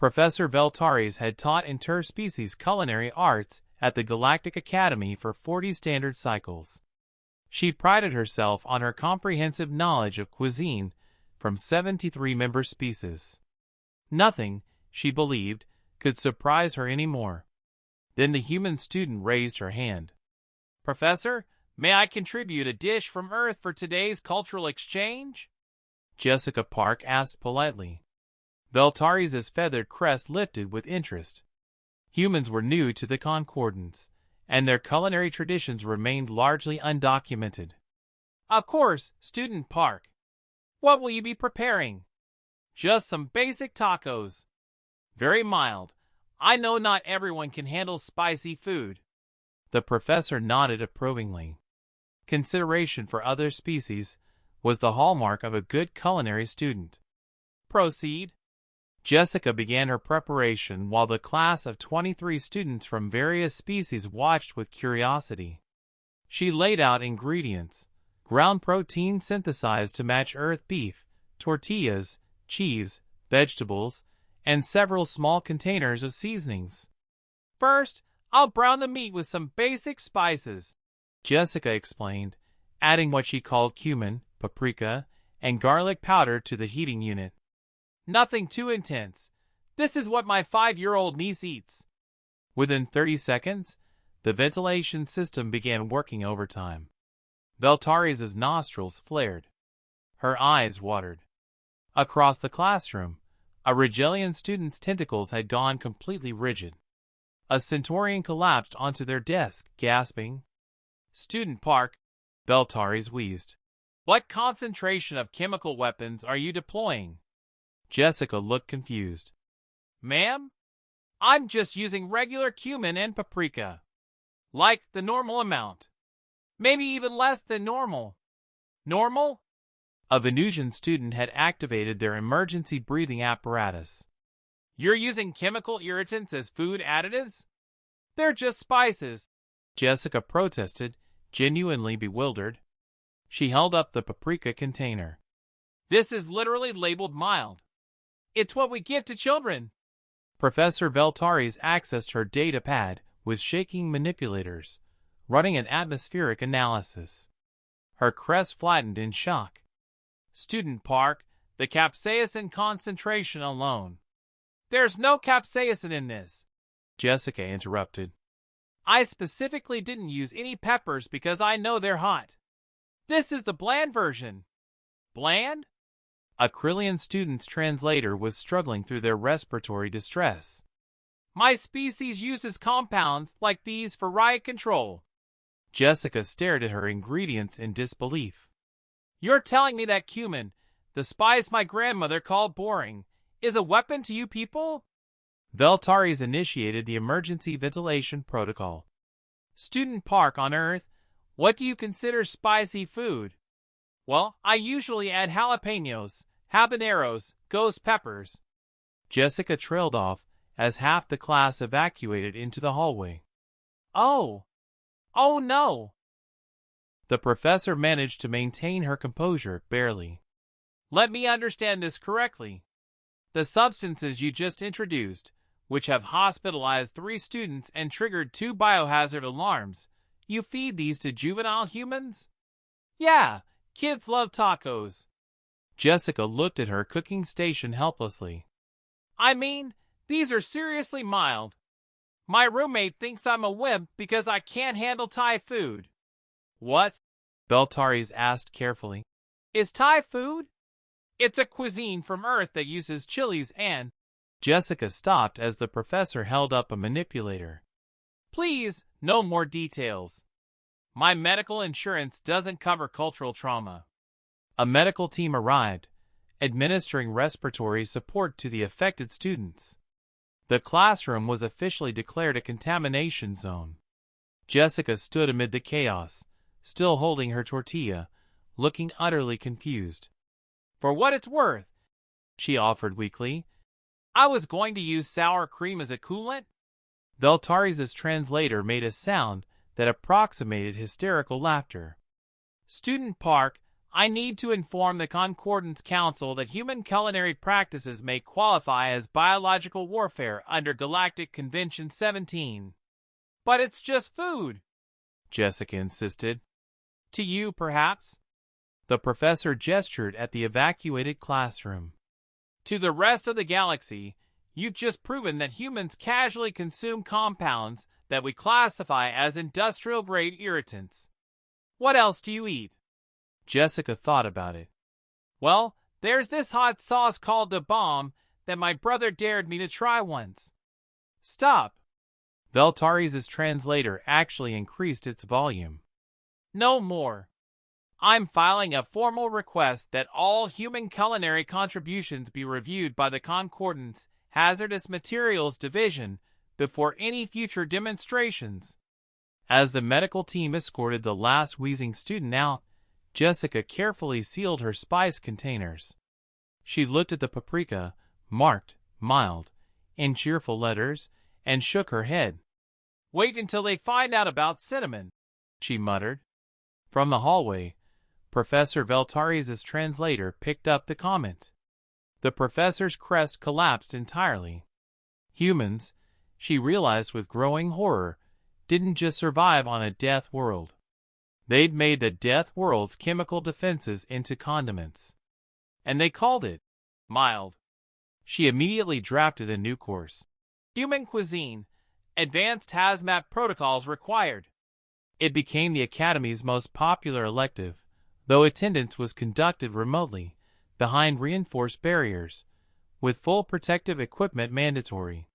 Professor Veltaris had taught interspecies culinary arts at the Galactic Academy for 40 standard cycles. She prided herself on her comprehensive knowledge of cuisine from 73 member species. Nothing, she believed, could surprise her anymore. Then the human student raised her hand. "Professor, may I contribute a dish from Earth for today's cultural exchange?" Jessica Park asked politely. Veltaris' feathered crest lifted with interest. Humans were new to the Concordance, and their culinary traditions remained largely undocumented. "Of course, Student Park. What will you be preparing?" "Just some basic tacos. Very mild. I know not everyone can handle spicy food." The professor nodded approvingly. Consideration for other species was the hallmark of a good culinary student. "Proceed." Jessica began her preparation while the class of 23 students from various species watched with curiosity. She laid out ingredients: ground protein synthesized to match Earth beef, tortillas, cheese, vegetables, and several small containers of seasonings. "First, I'll brown the meat with some basic spices," Jessica explained, adding what she called cumin, paprika, and garlic powder to the heating unit. "Nothing too intense. This is what my 5-year-old niece eats." Within 30 seconds, the ventilation system began working overtime. Veltaris' nostrils flared. Her eyes watered. Across the classroom, a Regelian student's tentacles had gone completely rigid. A Centaurian collapsed onto their desk, gasping. "Student Park," Veltaris wheezed. "What concentration of chemical weapons are you deploying?" Jessica looked confused. "Ma'am, I'm just using regular cumin and paprika. Like the normal amount. Maybe even less than normal." "Normal?" A Venusian student had activated their emergency breathing apparatus. "You're using chemical irritants as food additives? They're just spices," Jessica protested, genuinely bewildered. She held up the paprika container. "This is literally labeled mild. It's what we give to children." Professor Veltaris accessed her data pad with shaking manipulators, running an atmospheric analysis. Her crest flattened in shock. "Student Park, the capsaicin concentration alone." "There's no capsaicin in this," Jessica interrupted. "I specifically didn't use any peppers because I know they're hot. This is the bland version." "Bland?" A Krillian student's translator was struggling through their respiratory distress. "My species uses compounds like these for riot control." Jessica stared at her ingredients in disbelief. "You're telling me that cumin, the spice my grandmother called boring, is a weapon to you people?" Veltaris initiated the emergency ventilation protocol. "Student Park on Earth, what do you consider spicy food?" "Well, I usually add jalapenos, habaneros, ghost peppers." Jessica trailed off as half the class evacuated into the hallway. "Oh! Oh no!" The professor managed to maintain her composure, barely. "Let me understand this correctly. The substances you just introduced, which have hospitalized 3 students and triggered 2 biohazard alarms, you feed these to juvenile humans?" "Yeah, kids love tacos." Jessica looked at her cooking station helplessly. "I mean, these are seriously mild. My roommate thinks I'm a wimp because I can't handle Thai food." "What?" Veltaris asked carefully. "Is Thai food? It's a cuisine from Earth that uses chilies and—" Jessica stopped as the professor held up a manipulator. "Please, no more details. My medical insurance doesn't cover cultural trauma." A medical team arrived, administering respiratory support to the affected students. The classroom was officially declared a contamination zone. Jessica stood amid the chaos, still holding her tortilla, looking utterly confused. "For what it's worth," she offered weakly, "I was going to use sour cream as a coolant." Veltaris' translator made a sound that approximated hysterical laughter. "Student Park, I need to inform the Concordance Council that human culinary practices may qualify as biological warfare under Galactic Convention 17. But it's just food, Jessica insisted. To you, perhaps? The professor gestured at the evacuated classroom. To the rest of the galaxy, you've just proven that humans casually consume compounds that we classify as industrial-grade irritants. What else do you eat? Jessica thought about it. Well, there's this hot sauce called a bomb that my brother dared me to try once. Stop. Veltaris' translator actually increased its volume. No more. I'm filing a formal request that all human culinary contributions be reviewed by the Concordance Hazardous Materials Division before any future demonstrations. As the medical team escorted the last wheezing student out, Jessica carefully sealed her spice containers. She looked at the paprika, marked mild, in cheerful letters, and shook her head. Wait until they find out about cinnamon, she muttered. From the hallway, Professor Veltaris' translator picked up the comment. The professor's crest collapsed entirely. Humans, she realized with growing horror, didn't just survive on a death world. They'd made the death world's chemical defenses into condiments. And they called it mild. She immediately drafted a new course. Human cuisine, advanced hazmat protocols required. It became the Academy's most popular elective, though attendance was conducted remotely, behind reinforced barriers, with full protective equipment mandatory.